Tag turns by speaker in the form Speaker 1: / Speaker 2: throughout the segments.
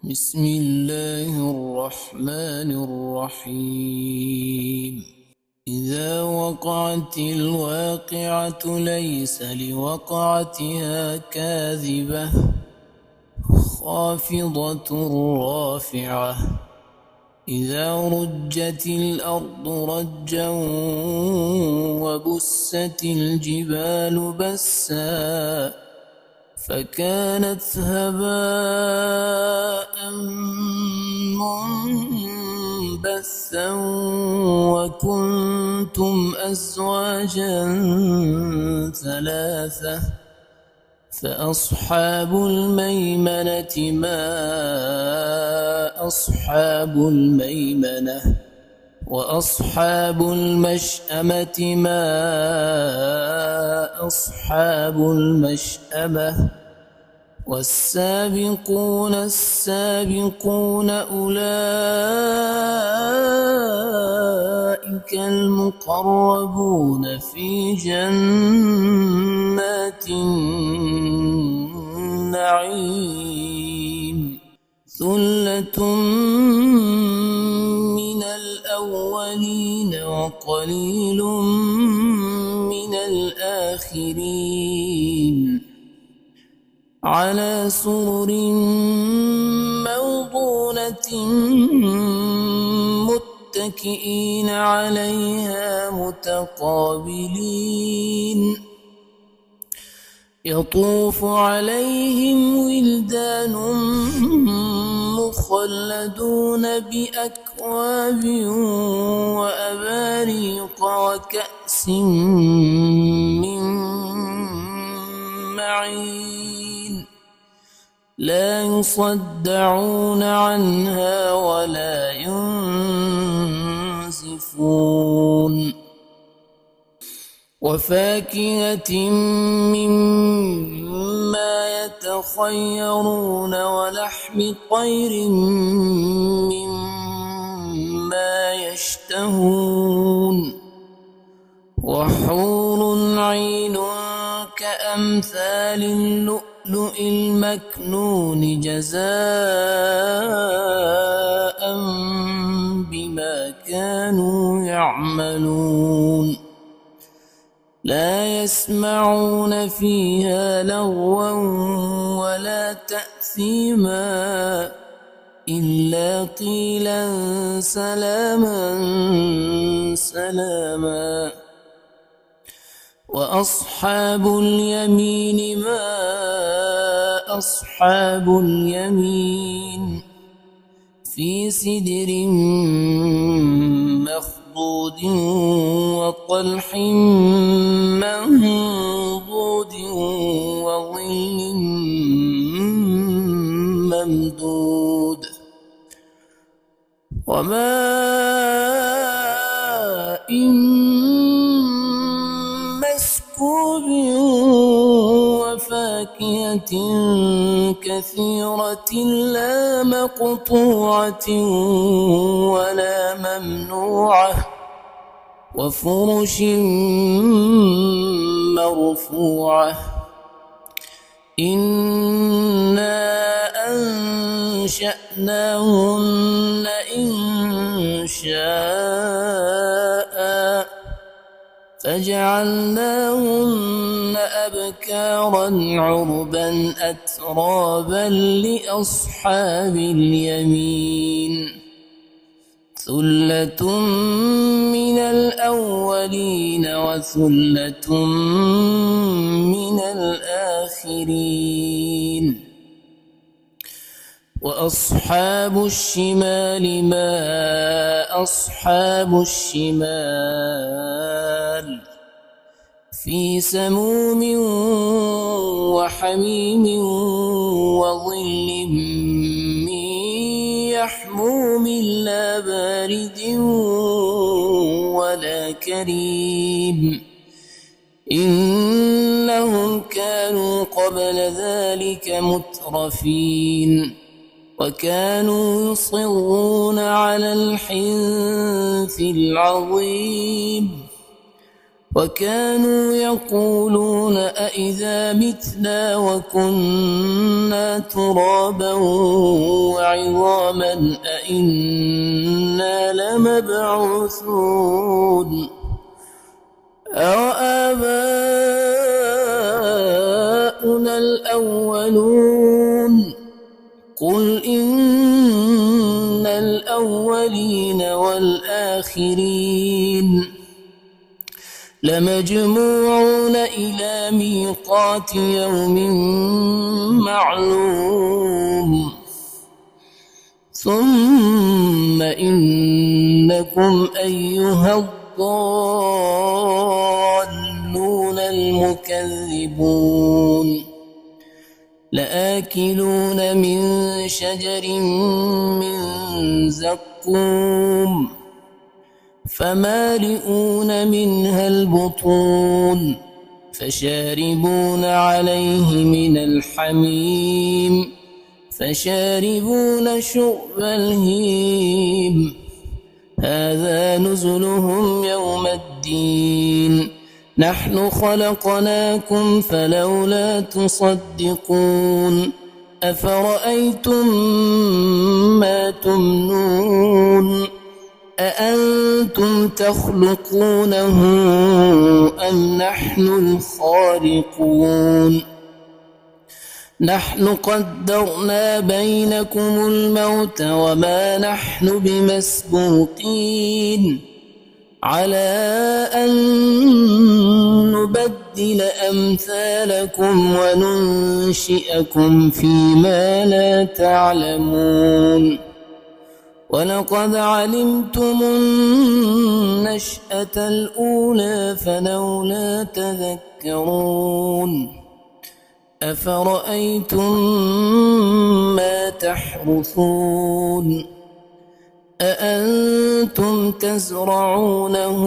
Speaker 1: بسم الله الرحمن الرحيم. إذا وقعت الواقعة ليس لوقعتها كاذبة خافضة رافعة. إذا رجت الأرض رجا وبست الجبال بسا فكانت هباء منبثا وكنتم أزواجا ثلاثة فأصحاب الميمنة ما أصحاب الميمنة وأصحاب المشأمة ما أصحاب المشأمة والسابقون السابقون أولئك المقربون في جنات النعيم ثلة من الأولين وقليل من الآخرين على سرر موضونة متكئين عليها متقابلين يطوف عليهم ولدان مخلدون بأكواب وأباريق وكأس من معين لا يصدعون عنها ولا ينزفون وفاكهة مما يتخيرون ولحم طير مما يشتهون وحور عين كأمثال اللؤلؤ المكنون جزاء بما كانوا يعملون لا يسمعون فيها لغوا ولا تأثيما إلا قيلا سلاما سلاما وأصحاب اليمين ما أصحاب اليمين في سدر مخضود وطلح منضود وظل ممدود وماء مسكوب وفاكهة كثيرة لا مقطوعة ولا ممنوعة وفرش مرفوعة إنا أنشأناهن إنشاء فجعلناهن أبكارا عربا أترابا لأصحاب اليمين ثلة من الأولين وثلة من الآخرين وأصحاب الشمال ما أصحاب الشمال في سموم وحميم وظل من يحموم لا بارد ولا كريم إنهم كانوا قبل ذلك مترفين وكانوا يصرون على الحنث العظيم وكانوا يقولون أئذا متنا وكنا ترابا عظاما أئنا لمبعوثون أوآباؤنا الأولون قل إن الأولين والآخرين لمجموعون إلى ميقات يوم معلوم ثم إنكم أيها الضالون المكذبون لآكلون من شجر من زقوم فمالئون منها البطون فشاربون عليه من الحميم فشاربون شرب الهيم هذا نزلهم يوم الدين نحن خلقناكم فلولا تصدقون أفرأيتم ما تمنون أأنتم تخلقونه أم نحن الخالقون نحن قدرنا بينكم الموت وما نحن بمسبوقين على أن نبدل أمثالكم وننشئكم فيما لا تعلمون ولقد علمتم النشأة الأولى فلولا تذكرون أفرأيتم ما تحرثون أأنتم تزرعونه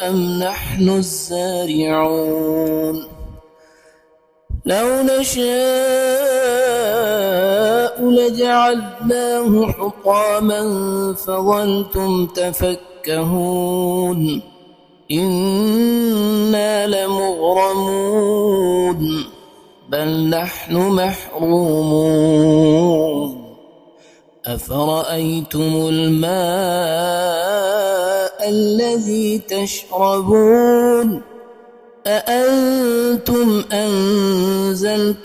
Speaker 1: أم نحن الزارعون لو نشاء لجعلناه حطاما فظلتم تفكهون إنا لمغرمون بل نحن محرومون أفرأيتم الماء الذي تشربون أأنتم أنزلتموه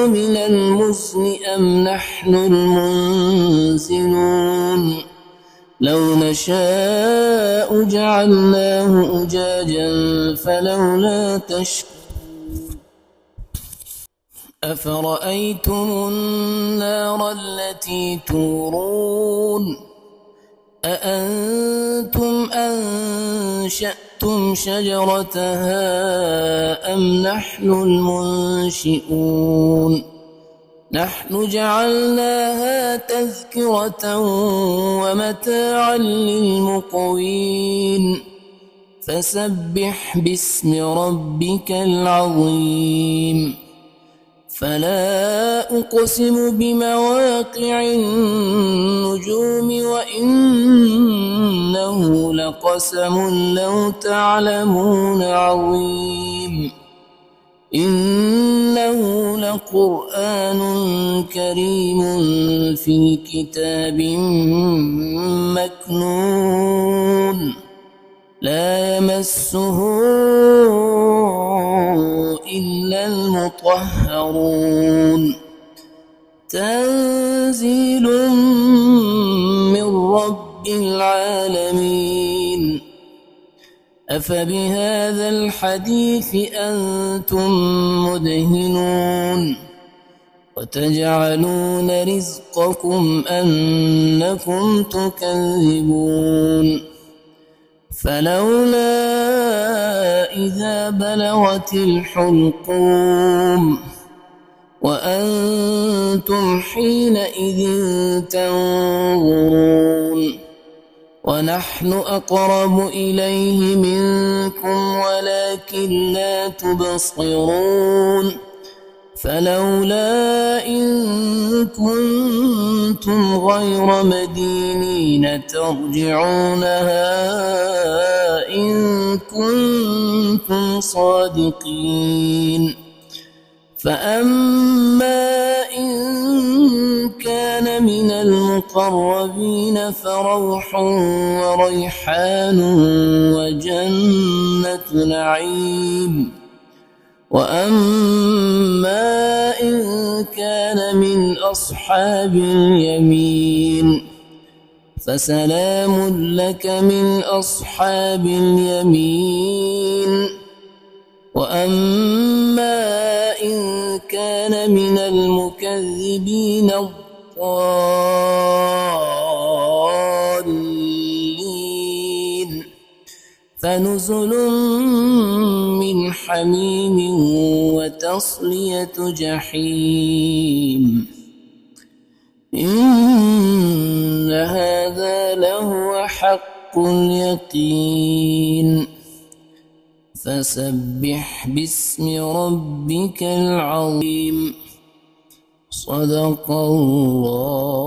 Speaker 1: من المزن أم نحن المنزلون لو نشاء جعلناه أجاجا فلولا تشكرون أفرأيتم النار التي تورون أأنتم أنشأتم شجرتها أم نحن المنشئون نحن جعلناها تذكرة ومتاعا للمقوين فسبح باسم ربك العظيم فلا أقسم بمواقع النجوم وإنه لقسم لو تعلمون عظيم إنه لقرآن كريم في كتاب مكنون لا يمسه إلا المطهرون تنزيل من رب العالمين أفبهذا الحديث أنتم مدهنون وتجعلون رزقكم أنكم تكذبون فلولا إذا بلغت الحلقوم وأنتم حينئذ تنظرون ونحن أقرب إليه منكم ولكن لا تبصرون فلولا إن كنتم غير مدينين ترجعونها إن كنتم صادقين فأما إن من المقربين فروح وريحان وجنة نعيم. وأما إن كان من أصحاب اليمين فسلام لك من أصحاب اليمين. وأما إن كان من المكذبين الضالين فنزل من حميم وتصلية جحيم. إن هذا لهو حق اليقين. فسبح باسم ربك العظيم. صدق الله.